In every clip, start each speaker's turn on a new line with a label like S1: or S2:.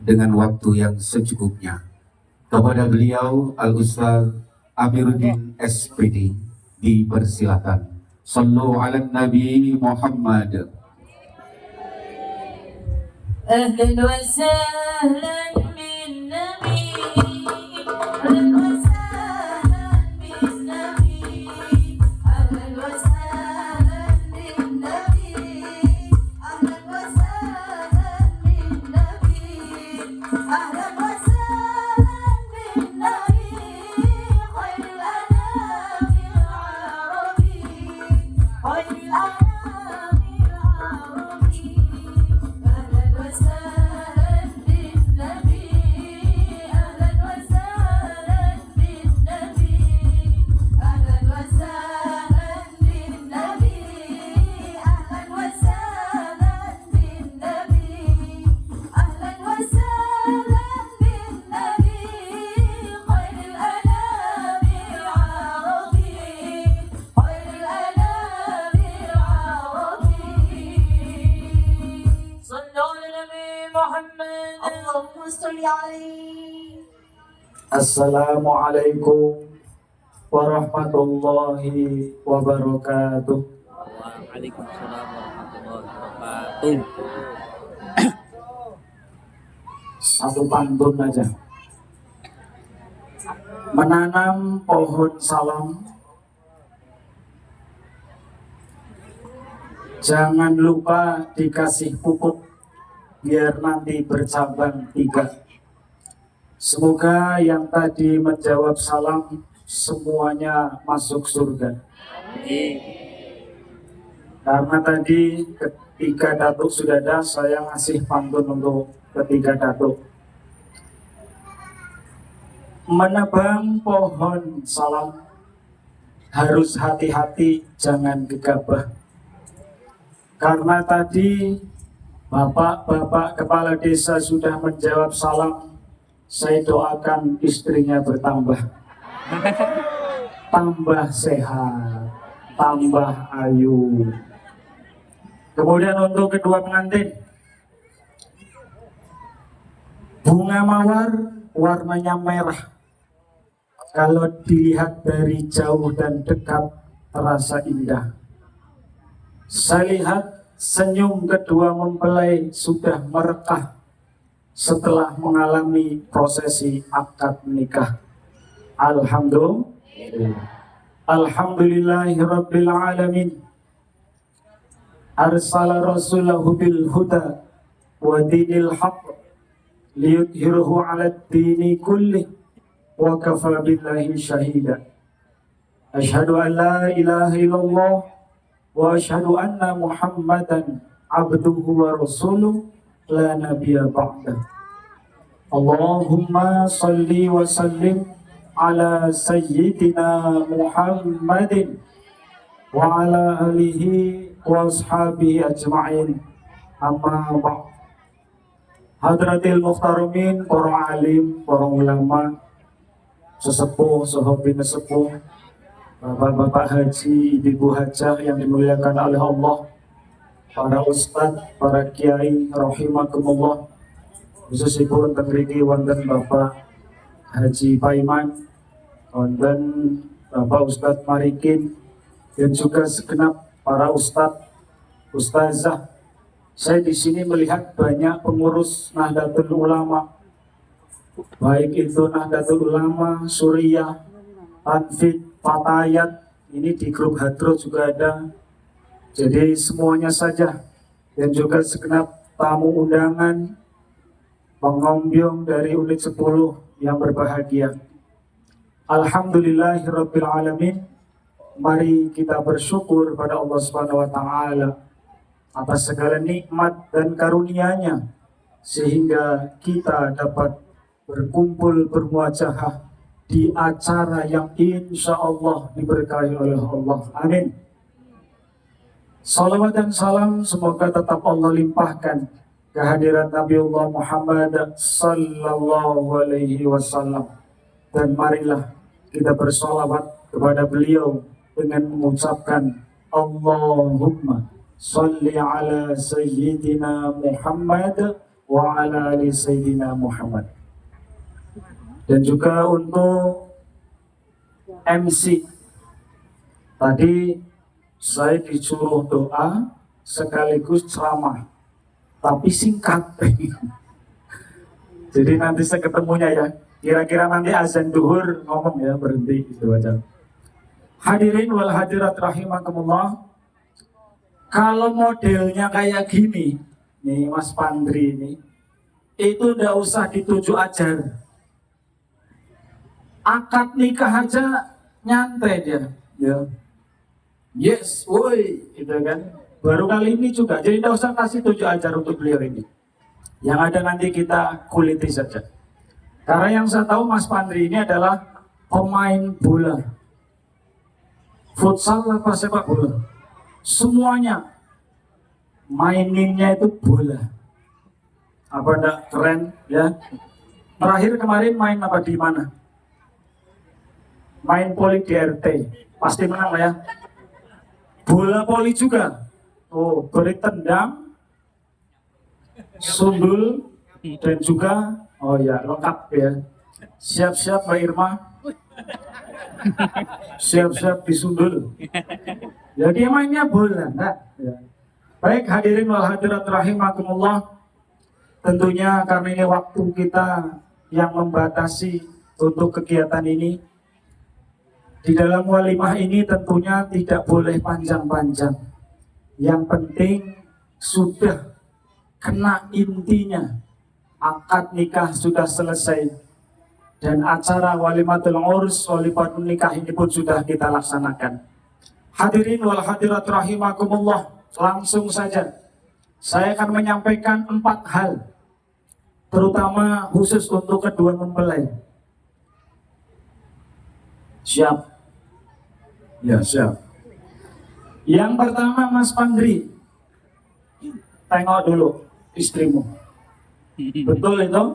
S1: dengan waktu yang secukupnya. Kepada beliau Al-Ustaz Amiruddin SPD dipersilakan. Sallu ala Nabi Muhammad.
S2: Ahlan wa sahlan bin Nabi, ahlan wa sahlan bin Nabi, ahlan wa sahlan bin Nabi, ahlan wa sahlan bin Nabi, ahlan wa sahlan bin Nabi, khairil anami al-arabi, khairil anami al-arabi. أهلا وسهلا بالنبي، أهلا وسهلا بالنبي، أهلا وسهلا بالنبي، أهلا وسهلا بالنبي، أهلا وسهلا بالنبي، خير الأنام العربي، خير الأنام العربي. صلوا على النبي محمد اللهم صل عليه.
S3: Assalamualaikum warahmatullahi wabarakatuh.
S4: Waalaikumsalam warahmatullahi wabarakatuh.
S3: Satu pantun aja. Menanam pohon salam, jangan lupa dikasih pupuk biar nanti bercabang 3. Semoga yang tadi menjawab salam semuanya masuk surga. Karena tadi ketika datuk sudah ada, saya ngasih pantun untuk ketiga datuk. Menebang pohon salam harus hati-hati, jangan gegabah. Karena tadi bapak-bapak kepala desa sudah menjawab salam, saya doakan istrinya bertambah. Tambah sehat, tambah ayu. Kemudian untuk kedua pengantin, bunga mawar warnanya merah. Kalau dilihat dari jauh dan dekat terasa indah. Saya lihat senyum kedua mempelai sudah merekah setelah mengalami prosesi akad nikah. Alhamdulillah. Alhamdulillahirabbil alamin. Arsala rasulahu bil huda wa dinil haqq liyudhhirahu 'alad dini kulli wa kafa billahi syahida. Asyhadu an la ilaha illallah wa asyhadu anna Muhammadan abduhu wa rasuluh la nabiyya ba'da. Allahumma salli wa sallim ala sayyidina Muhammadin wa ala alihi wa ashabihi ajma'in. Amma ba'd. Hadratil muhtaramin, para alim, para ulama, sesepuh, sahabat sepuh, bapak-bapak haji, ibu hajah yang dimuliakan oleh Allah, para ustadz, para kiai, rahimakumullah, khususipun tengriki wonten Bapak Haji Paiman, wonten Bapak Ustadz Marikin, dan juga segenap para ustadz, ustazah. Saya di sini melihat banyak pengurus Nahdlatul Ulama, baik itu Nahdlatul Ulama, Suriah, Tanfid, Fatayat, ini di grup Hadro juga ada. Jadi semuanya saja, dan juga segenap tamu undangan, pengombyong dari unit 10 yang berbahagia. Alhamdulillahirabbil alamin. Mari kita bersyukur pada Allah Subhanahu wa taala atas segala nikmat dan karunia-Nya sehingga kita dapat berkumpul bermuajahah di acara yang insya Allah diberkahi oleh Allah. Amin. Salawat dan salam semoga tetap Allah limpahkan kehadiran Nabiullah Muhammad sallallahu alaihi wasallam. Dan marilah kita bersolawat kepada beliau dengan mengucapkan Allahumma salli ala sayyidina Muhammad wa ala ali Sayyidina Muhammad. Dan juga untuk MC. Tadi saya disuruh doa sekaligus ceramah, tapi singkat. Jadi nanti saya ketemunya ya. Kira-kira nanti azan duhur ngomong ya, berhenti gitu aja. Hadirin wal hadirat rahimakumullah. Kalau modelnya kayak gini, nih Mas Pandri ini, itu udah usah dituju ajar. Akad nikah aja nyantai dia, ya. Yes, woi, gitu kan. Baru kali ini juga, jadi tidak usah kasih tujuh ajar untuk beliau ini. Yang ada nanti kita kuliti saja. Karena yang saya tahu Mas Pandri ini adalah pemain bola, futsal apa sepak bola, semuanya maininnya itu bola. Apa enggak keren ya? Terakhir kemarin main apa di mana? Main poli di RT, pasti menang lah ya. Bola poli juga. Oh, beri tendang, sundul, dan juga, oh ya lengkap ya. Siap-siap Mbak Irma. Siap-siap disundul. Jadi mainnya bola, enggak? Ya. Baik hadirin wal hadirat rahimakumullah. Tentunya karena ini waktu kita yang membatasi untuk kegiatan ini. Di dalam walimah ini tentunya tidak boleh panjang-panjang. Yang penting sudah kena intinya. Akad nikah sudah selesai. Dan acara walimatul urs, walimatul nikah ini pun sudah kita laksanakan. Hadirin wal hadirat rahimakumullah. Langsung saja saya akan menyampaikan 4 hal, terutama khusus untuk kedua mempelai. Siap? Ya, siap. Yang pertama Mas Pandri, tengok dulu istrimu. Betul itu?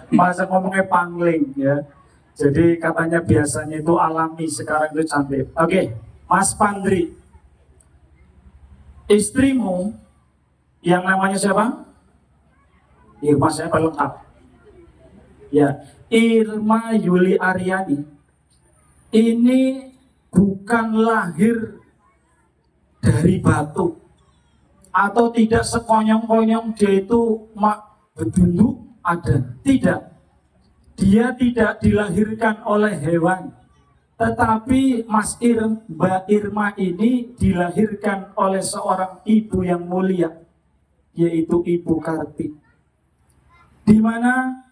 S3: Masa ngomongnya pangling ya. Jadi katanya biasanya itu alami, sekarang itu cantik. Oke, Mas Pandri, istrimu yang namanya siapa? Irma, saya lengkap. Ya, Irma Yuli Aryani ini bukan lahir dari batu atau tidak sekonyong-konyong dia itu bedunduk ada. Tidak. Dia tidak dilahirkan oleh hewan. Tetapi Mbak Irma ini dilahirkan oleh seorang ibu yang mulia, yaitu Ibu Karti. Di mana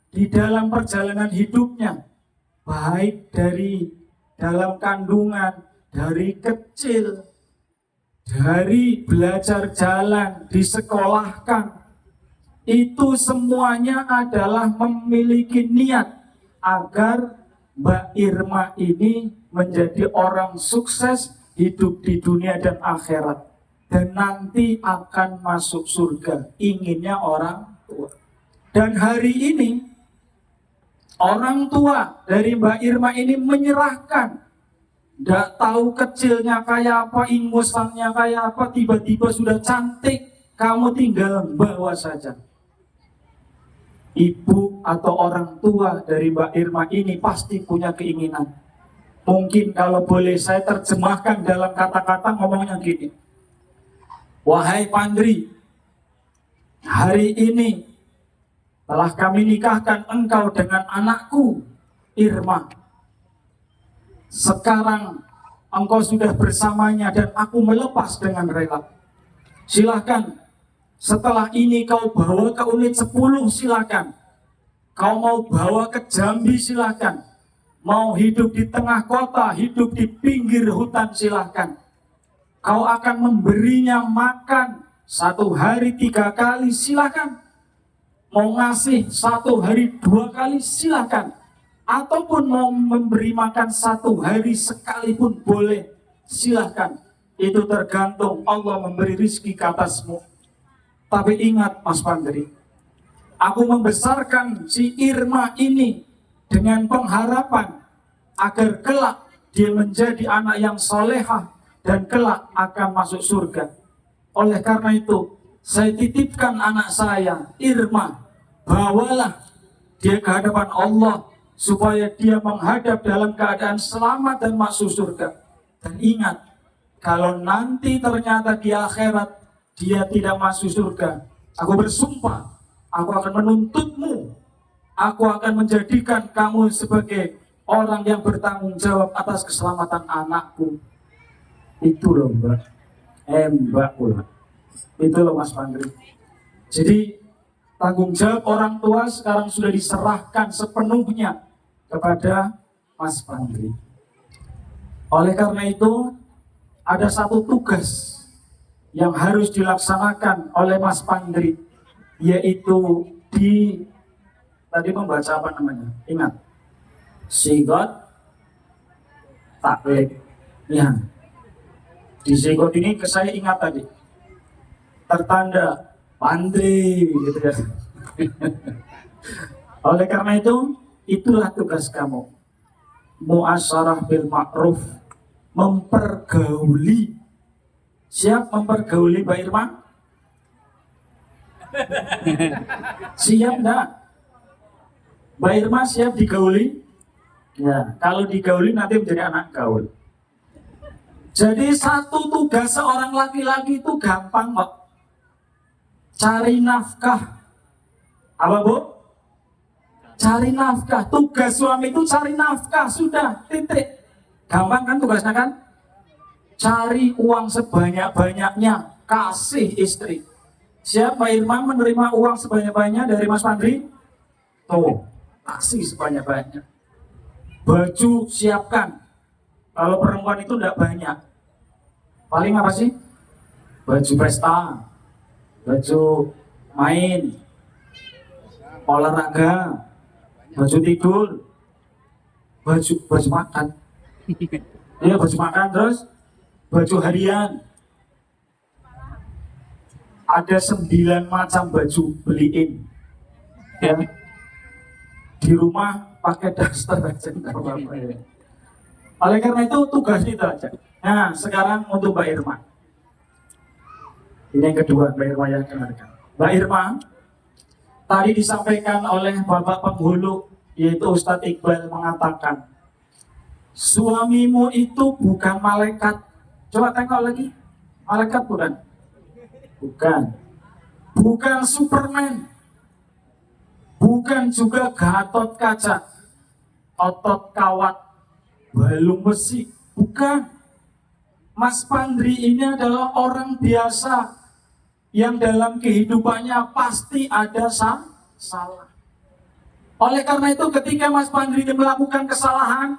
S3: di dalam perjalanan hidupnya, baik dari dalam kandungan, dari kecil, dari belajar jalan, disekolahkan, itu semuanya adalah memiliki niat agar Mbak Irma ini menjadi orang sukses hidup di dunia dan akhirat, dan nanti akan masuk surga. Inginnya orang tua. Dan hari ini orang tua dari Mbak Irma ini menyerahkan, tidak tahu kecilnya kayak apa, ingusannya kayak apa, tiba-tiba sudah cantik, kamu tinggal bawa saja. Ibu atau orang tua dari Mbak Irma ini pasti punya keinginan. Mungkin kalau boleh saya terjemahkan dalam kata-kata ngomongnya gini. Wahai Pandri, hari ini telah kami nikahkan engkau dengan anakku Irma. Sekarang engkau sudah bersamanya dan aku melepas dengan rela. Silahkan. Setelah ini kau bawa ke unit 10 silakan. Kau mau bawa ke Jambi silakan. Mau hidup di tengah kota, hidup di pinggir hutan silakan. Kau akan memberinya makan 1 hari 3 kali silakan. Mau ngasih 1 hari 2 kali silakan. Ataupun mau memberi makan 1 hari sekali pun boleh, silakan. Itu tergantung Allah memberi rizki ke atasmu. Tapi ingat Mas Pandri, aku membesarkan si Irma ini dengan pengharapan agar kelak dia menjadi anak yang solehah dan kelak akan masuk surga. Oleh karena itu, saya titipkan anak saya, Irma, bawalah dia ke hadapan Allah supaya dia menghadap dalam keadaan selamat dan masuk surga. Dan ingat, kalau nanti ternyata di akhirat dia tidak masuk surga, aku bersumpah, aku akan menuntutmu, aku akan menjadikan kamu sebagai orang yang bertanggung jawab atas keselamatan anakku. Itu loh Mbak, Mbak pula. Itu loh Mas Pandri. Jadi tanggung jawab orang tua sekarang sudah diserahkan sepenuhnya kepada Mas Pandri. Oleh karena itu, ada satu tugas yang harus dilaksanakan oleh Mas Pandri, yaitu tadi membaca apa namanya? Ingat, sigot taklik. Ya, di sigot ini saya ingat tadi tertanda Pandri gitu ya. Oleh karena itu, itulah tugas kamu. Muasyarah bil ma'ruf, mempergauli. Siap mempergauli Mbak Irma? Siap enggak? Mbak Irma siap digauli? Ya, kalau digauli nanti menjadi anak gaul. Jadi satu tugas seorang laki-laki itu gampang kok. Cari nafkah. Apa Bu? Cari nafkah. Tugas suami itu cari nafkah. Sudah, titik. Gampang kan tugasnya kan? Cari uang sebanyak-banyaknya. Kasih istri. Siap Mbak Irma menerima uang sebanyak-banyaknya dari Mas Pandri? Tuh, kasih sebanyak-banyaknya. Baju siapkan. Kalau perempuan itu enggak banyak. Paling apa sih? Baju pesta, baju main, olahraga, baju tidur, baju makan. Iya, baju makan, terus baju harian. Ada 9 macam baju beliin. Ya. Di rumah pakai daster aja enggak apa-apa ya. Oleh karena itu tugas itu aja. Nah, sekarang untuk Mbak Irma. Ini yang kedua, Mbak Irma yang dengarkan. Mbak Irma, tadi disampaikan oleh Bapak Penghulu, yaitu Ustadz Iqbal mengatakan, suamimu itu bukan malaikat. Coba tengok lagi, malaikat bukan? Bukan. Bukan Superman. Bukan juga Gatot Kaca, otot kawat, balung besi. Bukan. Mas Pandri ini adalah orang biasa yang dalam kehidupannya pasti ada salah. Oleh karena itu ketika Mas Pandri melakukan kesalahan,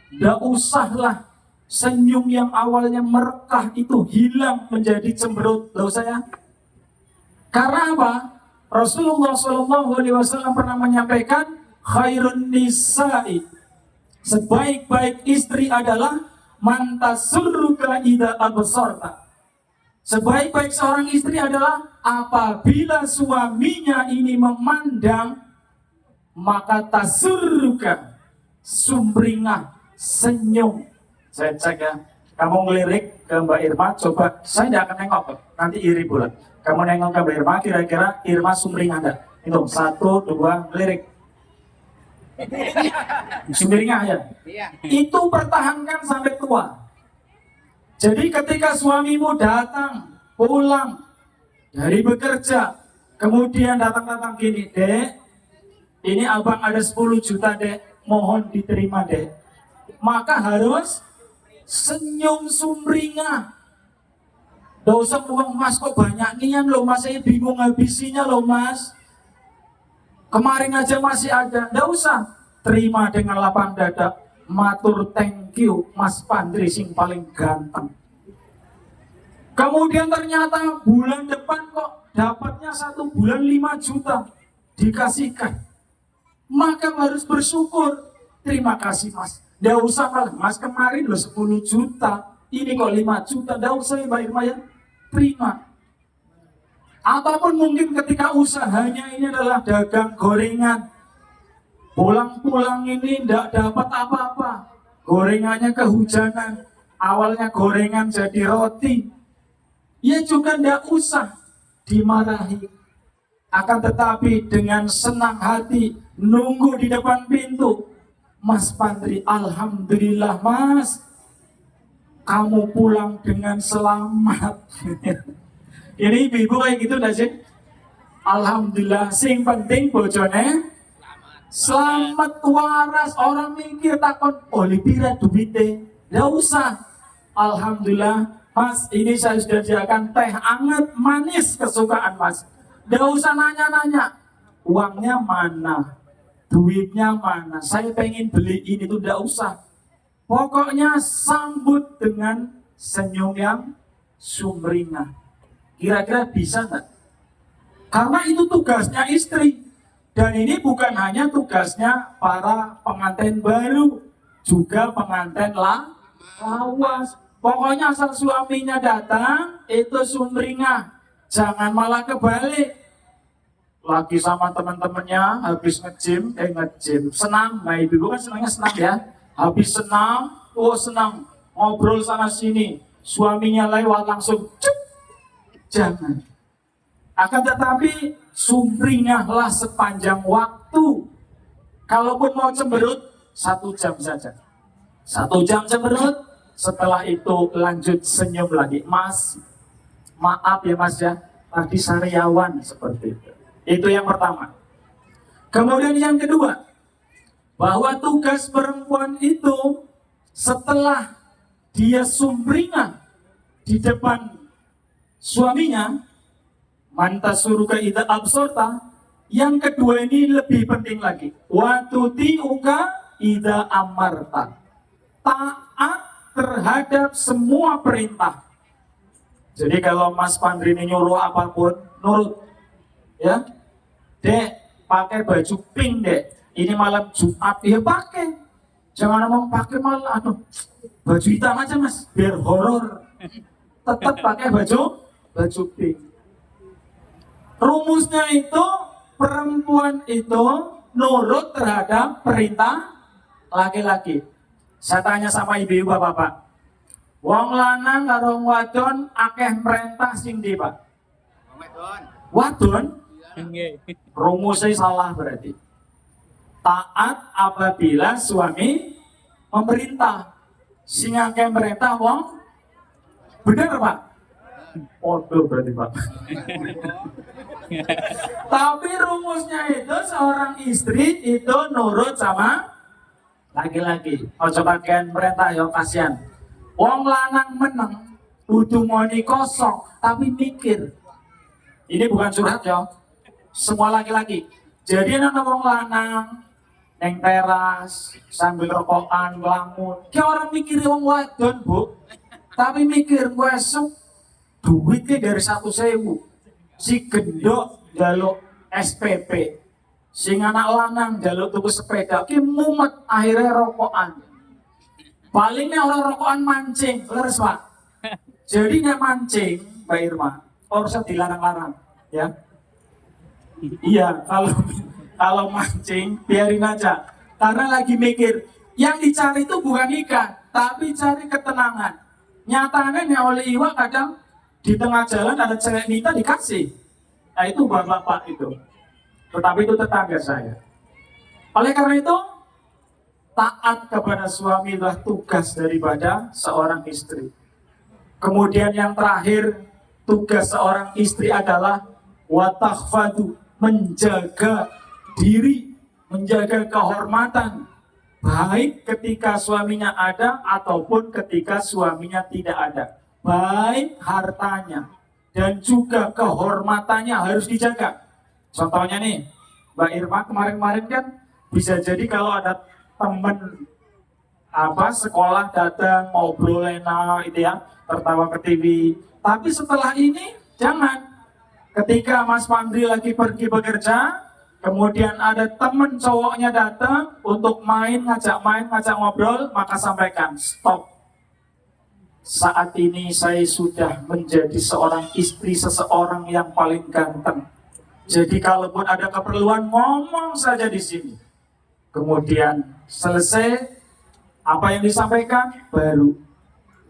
S3: tidak usahlah senyum yang awalnya merekah itu hilang menjadi cemberut. Tidak usah ya. Karena apa? Rasulullah SAW pernah menyampaikan, khairun nisa'i, sebaik-baik istri adalah mantasurruka idza absarta. Sebaik-baik seorang istri adalah apabila suaminya ini memandang, maka tasurruka, sumringah, senyum. Saya cek ya, kamu ngelirik ke Mbak Irma, coba, saya tidak akan nengok, nanti iri pula. Kamu nengok ke Mbak Irma, kira-kira Irma sumringah enggak? Itu 1, 2, ngelirik. Sumringah ya? Itu pertahankan sampai tua. Jadi ketika suamimu datang, pulang dari bekerja, kemudian datang gini, Dek, ini abang ada 10 juta Dek, mohon diterima Dek. Maka harus senyum sumringah. Gak usah uang Mas, kok banyak nian loh Mas, saya bingung habisinya loh Mas. Kemarin aja masih ada, gak usah. Terima dengan lapang dada, matur thank you Mas Pandri sing paling ganteng. Kemudian ternyata bulan depan kok dapatnya 1 bulan 5 juta dikasihkan. Maka harus bersyukur. Terima kasih Mas. Gak usah Mas, kemarin loh 10 juta, ini kok 5 juta, gak usah ya Mbak Irma ya. Terima. Ataupun mungkin ketika usahanya ini adalah dagang gorengan, pulang-pulang ini tidak dapat apa-apa, gorengannya kehujanan, awalnya gorengan jadi roti, ya juga tidak usah dimarahi. Akan tetapi dengan senang hati nunggu di depan pintu. Mas Pandri, alhamdulillah Mas, kamu pulang dengan selamat. Ini ibu kayak gitu gak sih? Alhamdulillah, sing penting bojone selamat waras. Orang mikir takon, oh pira duite, gak usah. Alhamdulillah Mas, ini saya sudah sediakan teh anget manis kesukaan Mas. Gak usah nanya-nanya, uangnya mana, duitnya mana, saya pengen beli ini, tuh gak usah. Pokoknya sambut dengan senyum yang sumringah. Kira-kira bisa nggak? Karena itu tugasnya istri. Dan ini bukan hanya tugasnya para pengantin baru, juga pengantin lawas. Pokoknya asal suaminya datang, itu sumringah. Jangan malah kebalik. Lagi sama teman-temannya, habis nge-gym, senang. Nah ibu kan senangnya senang ya. Habis senang, senang. Ngobrol sana sini. Suaminya lewat langsung, cep. Jangan. Akan tetapi sumringahlah sepanjang waktu. Kalaupun mau cemberut, 1 jam saja. 1 jam cemberut, setelah itu lanjut senyum lagi. Mas, maaf ya Mas ya, tadi sariawan seperti itu. Itu yang pertama. Kemudian yang kedua, bahwa tugas perempuan itu setelah dia sumringah di depan suaminya, mantasuruka idza absorta. Yang kedua ini lebih penting lagi. Wa tuti'uka idza amarta. Taat terhadap semua perintah. Jadi kalau Mas Pandri ini nyuruh apapun, nurut. Ya. Dek, pakai baju pink, Dek. Ini malam Jumat, ya pakai. Jangan ngomong pakai malah, baju hitam aja Mas, biar horor. Tetap pakai baju pink. Rumusnya itu perempuan itu nurut terhadap perintah laki-laki. Saya tanya sama ibu-ibu bapak, wong lanang karo wadon akeh perintah sing ndi, Pak? Wadon? Rumusnya salah berarti. Taat apabila suami memerintah. Sing akeh perintah wong bener, Pak? Podo berarti Pak. Tapi rumusnya itu seorang istri itu nurut sama laki-laki. Ojo bagian perintah yo kasihan. Wong lanang meneng kudu ngoni kosong tapi mikir. Ini bukan curhat yo. Semua laki-laki. Jadi ana wong lanang neng teras sambil rokokan ngelamun. Ki orang mikir wong wadon, Bu. Tapi mikir besok duitnya dari 1.000. Si gendok jaluk SPP, sing anak lanang jaluk tuku sepeda, ki mumet akhirnya rokokan. Palingnya orang rokokan mancing, leres Pak. Jadi nek mancing, Mbak Irma, harusnya dilarang-larang, ya. Iya, kalau mancing biarin aja, karena lagi mikir, yang dicari itu bukan ikan, tapi cari ketenangan. Nyatanya nih oleh iwak kadang di tengah jalan ada cewek minta dikasih. Nah itu bapak-bapak itu. Tetapi itu tetangga saya. Oleh karena itu, taat kepada suami adalah tugas daripada seorang istri. Kemudian yang terakhir, tugas seorang istri adalah watakhfadu, menjaga diri, menjaga kehormatan. Baik ketika suaminya ada ataupun ketika suaminya tidak ada. Baik hartanya dan juga kehormatannya harus dijaga. Contohnya nih, Mbak Irma kemarin-kemarin kan bisa jadi kalau ada temen sekolah datang ngobrol enak itu ya, tertawa ke TV. Tapi setelah ini jangan. Ketika Mas Pandri lagi pergi bekerja, kemudian ada temen cowoknya datang untuk ngajak ngobrol, maka sampaikan, stop. Saat ini saya sudah menjadi seorang istri seseorang yang paling ganteng. Jadi kalaupun ada keperluan, ngomong saja di sini. Kemudian selesai apa yang disampaikan, baru.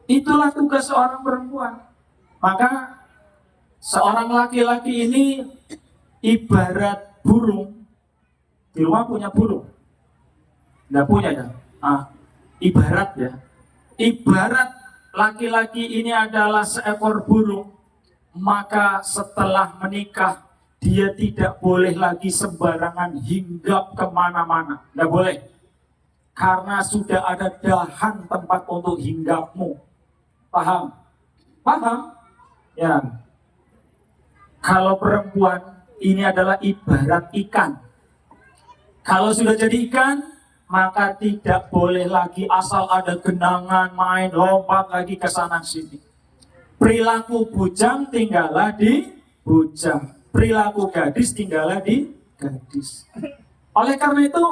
S3: Itulah tugas seorang perempuan. Maka Seorang laki-laki ini ibarat burung. Di rumah punya burung? Nggak punya ya? Ibarat ya. Ibarat laki-laki ini adalah seekor burung, maka setelah menikah dia tidak boleh lagi sembarangan hinggap kemana-mana. Nggak boleh. Karena sudah ada dahan tempat untuk hinggapmu. Paham? Paham? Ya. Kalau perempuan ini adalah ibarat ikan. Kalau sudah jadi ikan, maka tidak boleh lagi asal ada genangan main lompat lagi ke sana sini. Perilaku bujang tinggallah di bujang, perilaku gadis tinggallah di gadis. Oleh karena itu,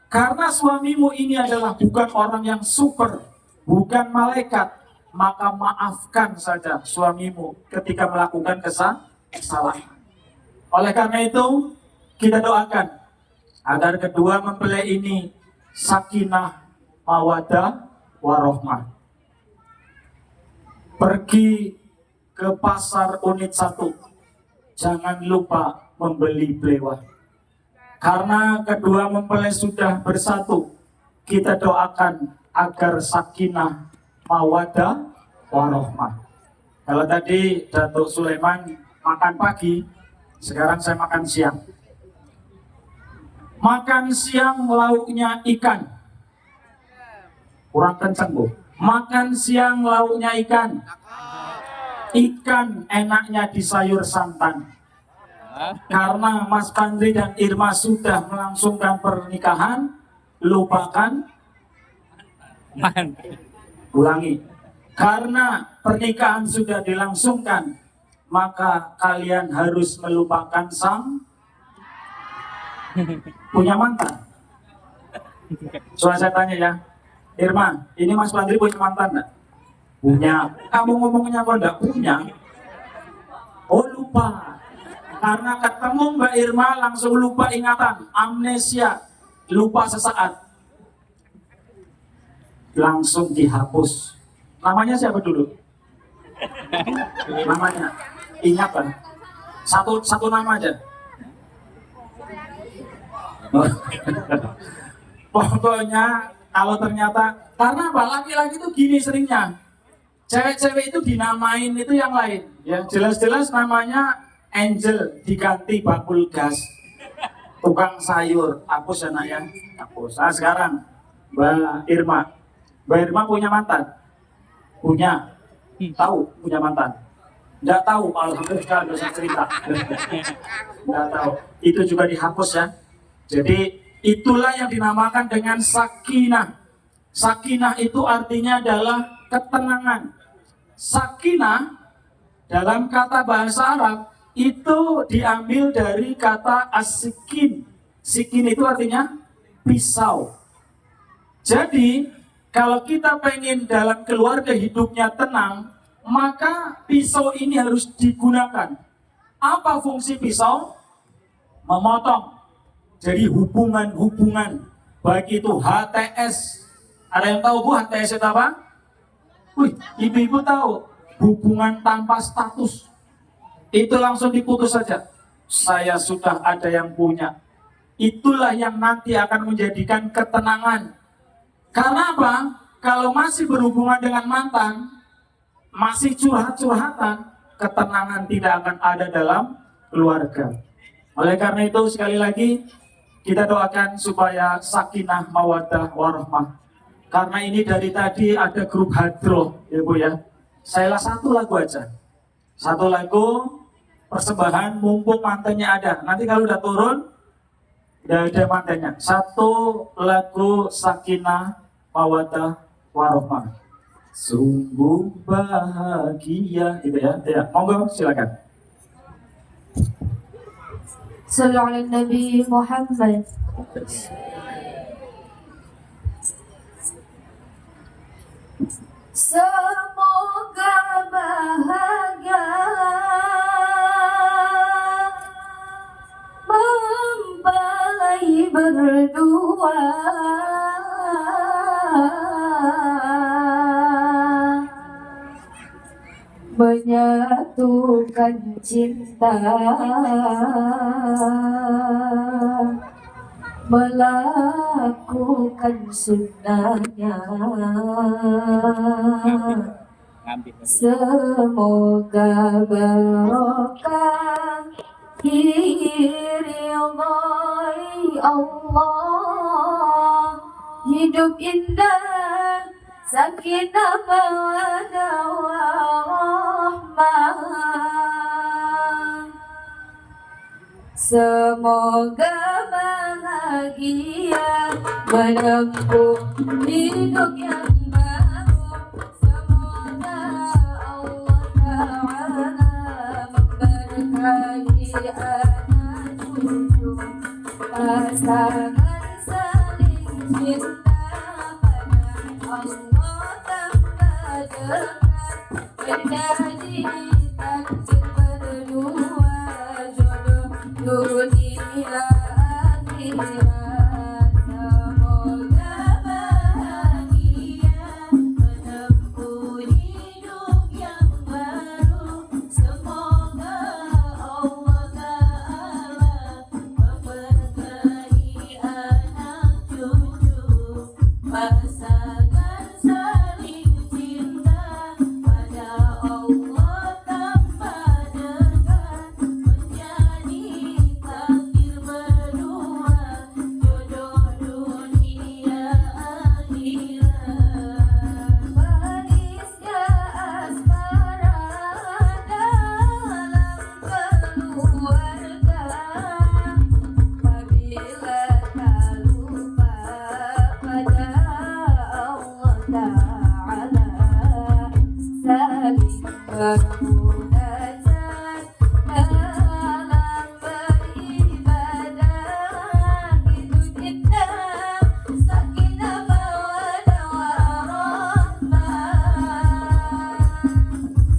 S3: karena suamimu ini adalah bukan orang yang super, bukan malaikat, maka maafkan saja suamimu ketika melakukan kesalahan. Oleh karena itu, kita doakan agar kedua mempelai ini sakinah, mawaddah, warohmah. Pergi ke pasar unit 1, jangan lupa membeli belewah. Karena kedua mempelai sudah bersatu, kita doakan agar sakinah, mawaddah, warohmah. Kalau tadi Datuk Sulaiman makan pagi, sekarang saya makan siang. Makan siang lauknya ikan. Kurang kenceng, Bu. Makan siang lauknya ikan. Ikan enaknya di sayur santan. Karena Mas Pandri dan Irma sudah melangsungkan pernikahan, lupakan. Ulangi. Karena pernikahan sudah dilangsungkan, maka kalian harus melupakan sang punya mantan. Soalnya saya tanya ya, Irma, ini Mas Pandri punya mantan enggak? Punya. Kamu ngomongnya kok enggak punya? Oh, lupa. Karena ketemu Mbak Irma langsung lupa ingatan, amnesia, lupa sesaat. Langsung dihapus. Namanya siapa dulu? Namanya? Ingat kan? Satu nama aja. Pokoknya kalau ternyata, karena apa? Laki-laki itu gini seringnya, cewek-cewek itu dinamain itu yang lain, ya jelas-jelas namanya Angel diganti bakul gas, tukang sayur, hapus anak ya, hapus. Nah sekarang Mbak Irma punya mantan? Punya, tahu punya mantan? Nggak tahu, alhamdulillah dosa cerita. Nggak tahu, itu juga dihapus ya. Jadi itulah yang dinamakan dengan sakinah. Sakinah itu artinya adalah ketenangan. Sakinah dalam kata bahasa Arab itu diambil dari kata asikin. Sikin itu artinya pisau. Jadi kalau kita pengen dalam keluarga hidupnya tenang, maka pisau ini harus digunakan. Apa fungsi pisau? Memotong. Jadi hubungan-hubungan, baik itu HTS. Ada yang tahu Bu HTS itu apa? Wih, ibu-ibu tahu. Hubungan tanpa status. Itu langsung diputus saja. Saya sudah ada yang punya. Itulah yang nanti akan menjadikan ketenangan. Karena apa? Kalau masih berhubungan dengan mantan, masih curhat-curhatan, ketenangan tidak akan ada dalam keluarga. Oleh karena itu sekali lagi, kita doakan supaya sakinah, mawaddah, warahmah. Karena ini dari tadi ada grup hadroh, ya Bu ya. Saya satu lagu aja. Satu lagu persembahan mumpung mantannya ada. Nanti kalau udah turun, udah ada mantannya. Satu lagu sakinah, mawaddah, warahmah. Sungguh bahagia, gitu ya. Ya, monggo silakan.
S2: صلوا على النبي محمد. Semoga bahagia mempelai berdua. menyatukan cinta, melakukan sunnahnya. Semoga barokah ridhai Allah, hidup indah, sakinah mawaddah warahmah. Semoga bahagia menempuh hidup yang baru. Semoga Allah Ta'ala memberkahi anak cucu, pasangan saling cinta pada Allah tambah dekat, menjadi takdir berdua, jodoh dunia akhirat. Semoga bahagia menempuh hidup yang baru. Semoga Allah Ta'ala memberkahi anak cucu, pasangan saling cinta pada Allah tambah dekat, menjadi takdir berdua, jodoh dunia akhirat. Manisnya asmara dalam keluarga, apabila tak lupa pada Allah Ta'ala, saling bermunajat dalam beribadah, hidup indah, sakinah mawaddah warahmah.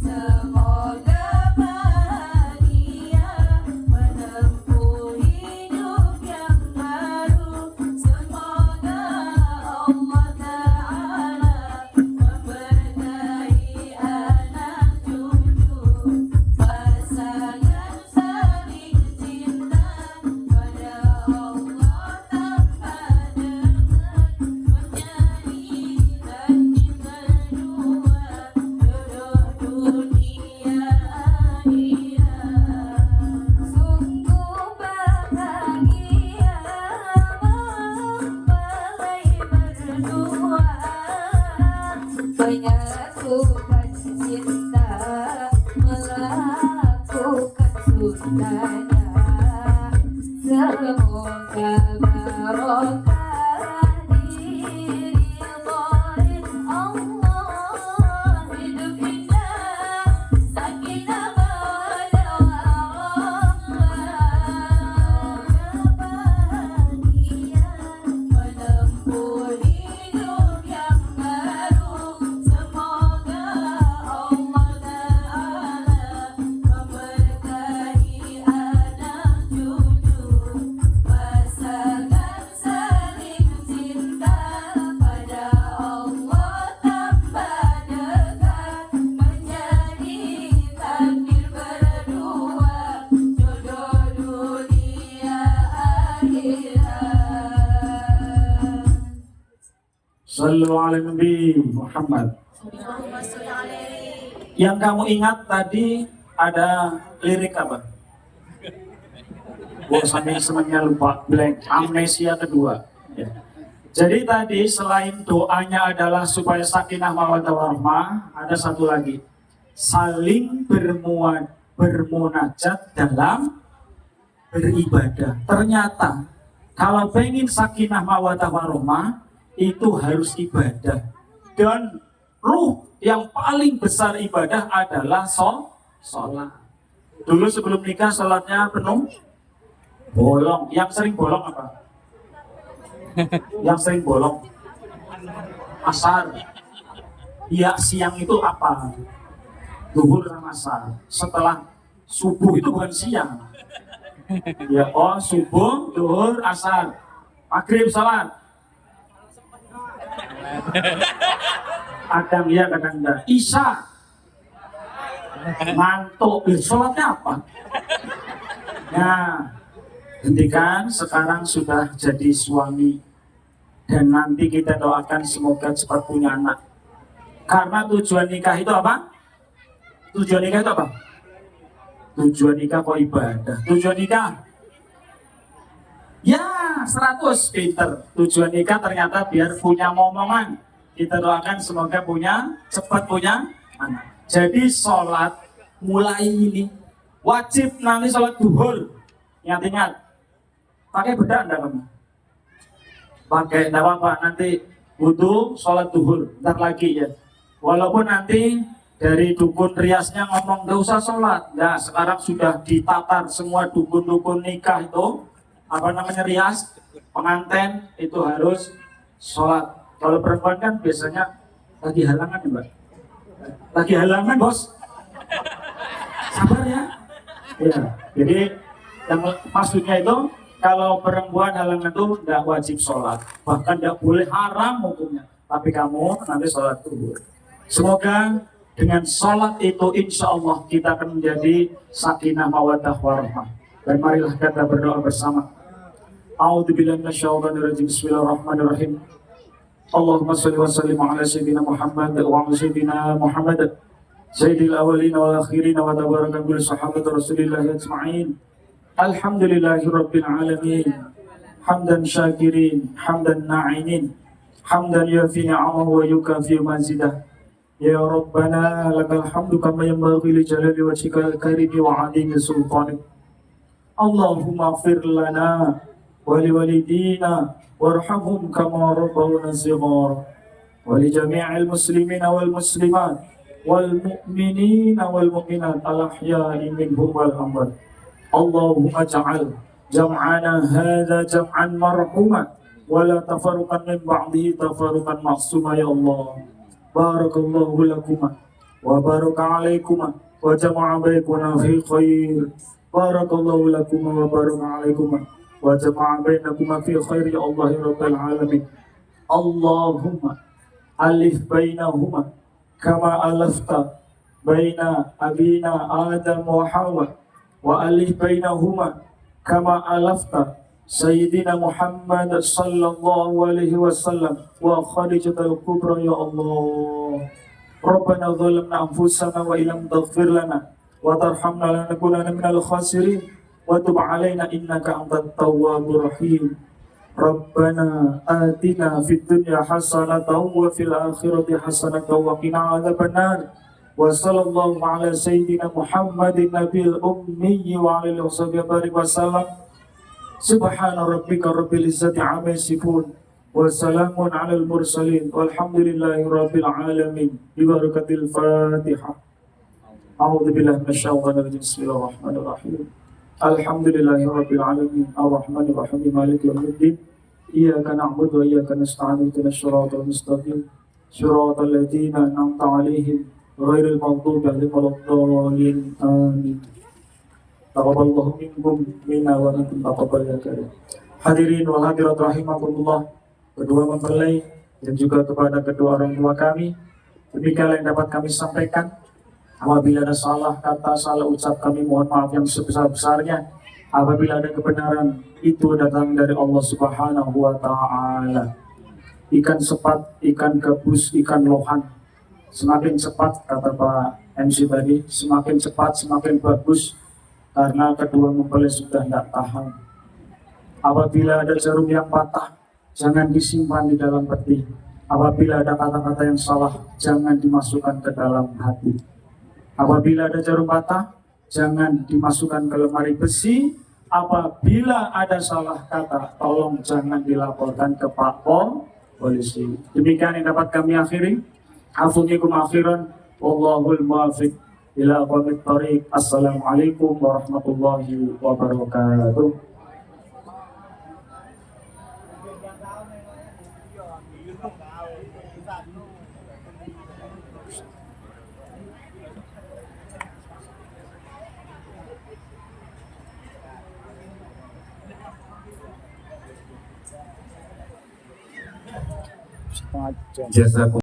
S2: Semoga bahagia menempuh hidup yang baru. Semoga Allah Ta'ala memberkahi anak cucu, pasangan saling cinta pada Allah tambah dekat, menjadi takdir berdua, jodoh dunia akhirat. Sungguh bahagia mempelai berdua, menyatukan cinta, melakukan sunnahnya. Semoga barokah ridhai Allah, hidup indah, sakinah mawaddah warahmah. Bahagia menempuh hidup yang baru. Semoga Allah Ta'ala memberkahi anak cucu, pasangan saling cinta pada Allah tambah dekat, menjadi takdir berdua, jodoh dunia akhirat.
S3: Sallu ala Nabi Muhammad. Yang kamu ingat tadi ada lirik apa? Bosannya senangnya lupa, blank, amnesia kedua. Ya. Jadi tadi selain doanya adalah supaya sakinah mawaddah warahmah, ada satu lagi, saling bermunajat dalam beribadah. Ternyata kalau pengen sakinah mawaddah warahmah itu harus ibadah, dan ruh yang paling besar ibadah adalah sholat. Dulu sebelum nikah sholatnya penuh bolong. Yang sering bolong apa? Yang sering bolong asar. Ya, siang itu apa? Zuhur sama asar. Setelah subuh itu bukan siang. Ya, oh subuh, zuhur, asar, maghrib, salat. Kadang ya, kadang enggak. Isya. Ngantuk. Sholatnya apa? Nah, hentikan. Sekarang sudah jadi suami. Dan nanti kita doakan semoga cepat punya anak. Karena tujuan nikah itu apa? Tujuan nikah itu apa? Tujuan nikah kok ibadah. Tujuan nikah? Ya, 100 pinter. Tujuan nikah ternyata biar punya momongan. Kita doakan semoga cepat punya anak. Jadi sholat mulai ini wajib nanti sholat duhur. Ingat-ingat. Pakai bedak enggak kamu? Pakai, enggak apa-apa. Nanti wudu, sholat duhur. Ntar lagi ya. Walaupun nanti dari dukun riasnya ngomong gak usah sholat. Nah, sekarang sudah ditatar semua dukun-dukun nikah itu. Apa namanya rias, pengantin itu harus sholat. Kalau perempuan kan biasanya lagi halangan ya Mbak. Lagi halangan bos. Sabar ya. Ya, jadi yang maksudnya itu kalau perempuan halangan itu tidak wajib sholat, bahkan tidak boleh, haram hukumnya. Tapi kamu nanti sholat dulu. Semoga dengan sholat itu insya Allah kita akan menjadi sakinah mawaddah warahmah. Dan marilah kita berdoa bersama. A'udzubillahi minasyaitonir rajim. Bismillahirrahmanirrahim. Allahumma shalli wa sallim ala sayyidina Muhammad wa ala sayyidina Muhammad sayyidil awwalin wal akhirin wa tabaraka bil sahabat Rasulillah ajma'in. Alhamdulillahi rabbil alamin. Hamdan syakirin, hamdan na'imin, hamdan yafi ni'amahu wa yukafi mazidah. Ya Rabbana lakal hamdu kama yanbaghi li jalali wajhikal karimi wa 'azimi sultanik. Allahumma ighfir lana wa liwalidina warhamhum kama rabbawna shighara wa li jami'il muslimina wal muslimat wal mu'minina wal mu'minat al ahya'i minhum wal amwat. Allahumma ja'al jam'ana hadza jam'an marhuma wa la tafarruqan min ba'dihi tafarruqan ma'suma ya Allah. Barakallahu lakuma wa baraka alaikuma wa jama'a baikuna fi khair. Barakallahu lakuma wa baraka alaikuma wa jama'a bainakuma fi khair ya Allah ya Rabbal alamin. Allahumma alif bainahuma kama alafta baina abina Adam wa Hawa wa alif bainahuma kama alafta Sayyidina Muhammad sallallahu alaihi wasallam wa Khadijatul Kubra ya Allah. Rabbana zalamna anfusana wa illam taghfir lana wa tarhamna lanakunanna minal khasirin wa tub alaina innaka antat tawwabur rahim. Rabbana atina fid dunya hasanatan wa fil akhirati hasanatan wa qina adzabannar. Wa sallallahu ala sayyidina Muhammadin nabiyil ummi wa alihi washabihi wasallam. Subhana rabbika rabbil izzati amma yasifun wa salamun alal mursalin walhamdulillahi rabbil alamin. Bi barakatil Fatihah. A'udzu billahi minasyaitonir rajim. Bismillahirrahmanirrahim. Alhamdulillahi rabbil alamin arrahmanir rahim maliki yaumiddin. Iyyaka na'budu wa iyyaka nasta'in ihdinas siratal mustaqim siratal ladzina an'amta 'alaihim ghairil maghdubi 'alaihim waladdallin. Amin. Taqabbalallahu minkum minna wa minkum taqabbal ya karim. Hadirin wal hadirat rahimakumullah, kedua mempelai dan juga kepada kedua orang tua kami, demikianlah yang dapat kami sampaikan. Apabila ada salah kata, salah ucap, kami mohon maaf yang sebesar-besarnya. Apabila ada kebenaran, itu datang dari Allah Subhanahu wa ta'ala. Ikan sepat, ikan gabus, ikan lohan, semakin cepat, kata Pak MC tadi, semakin cepat semakin bagus, karena kedua mempelai sudah tidak tahan. Apabila ada jarum yang patah, jangan disimpan di dalam peti. Apabila ada kata-kata yang salah, jangan dimasukkan ke dalam hati. Apabila ada jarum patah, jangan dimasukkan ke lemari besi. Apabila ada salah kata, tolong jangan dilaporkan ke Pak Polisi. Demikian yang dapat kami akhiri. Afumikum akhiran, wallahul muwaffiq ila aqwamit thoriq. Assalamualaikum warahmatullahi wabarakatuh.
S1: Jazakum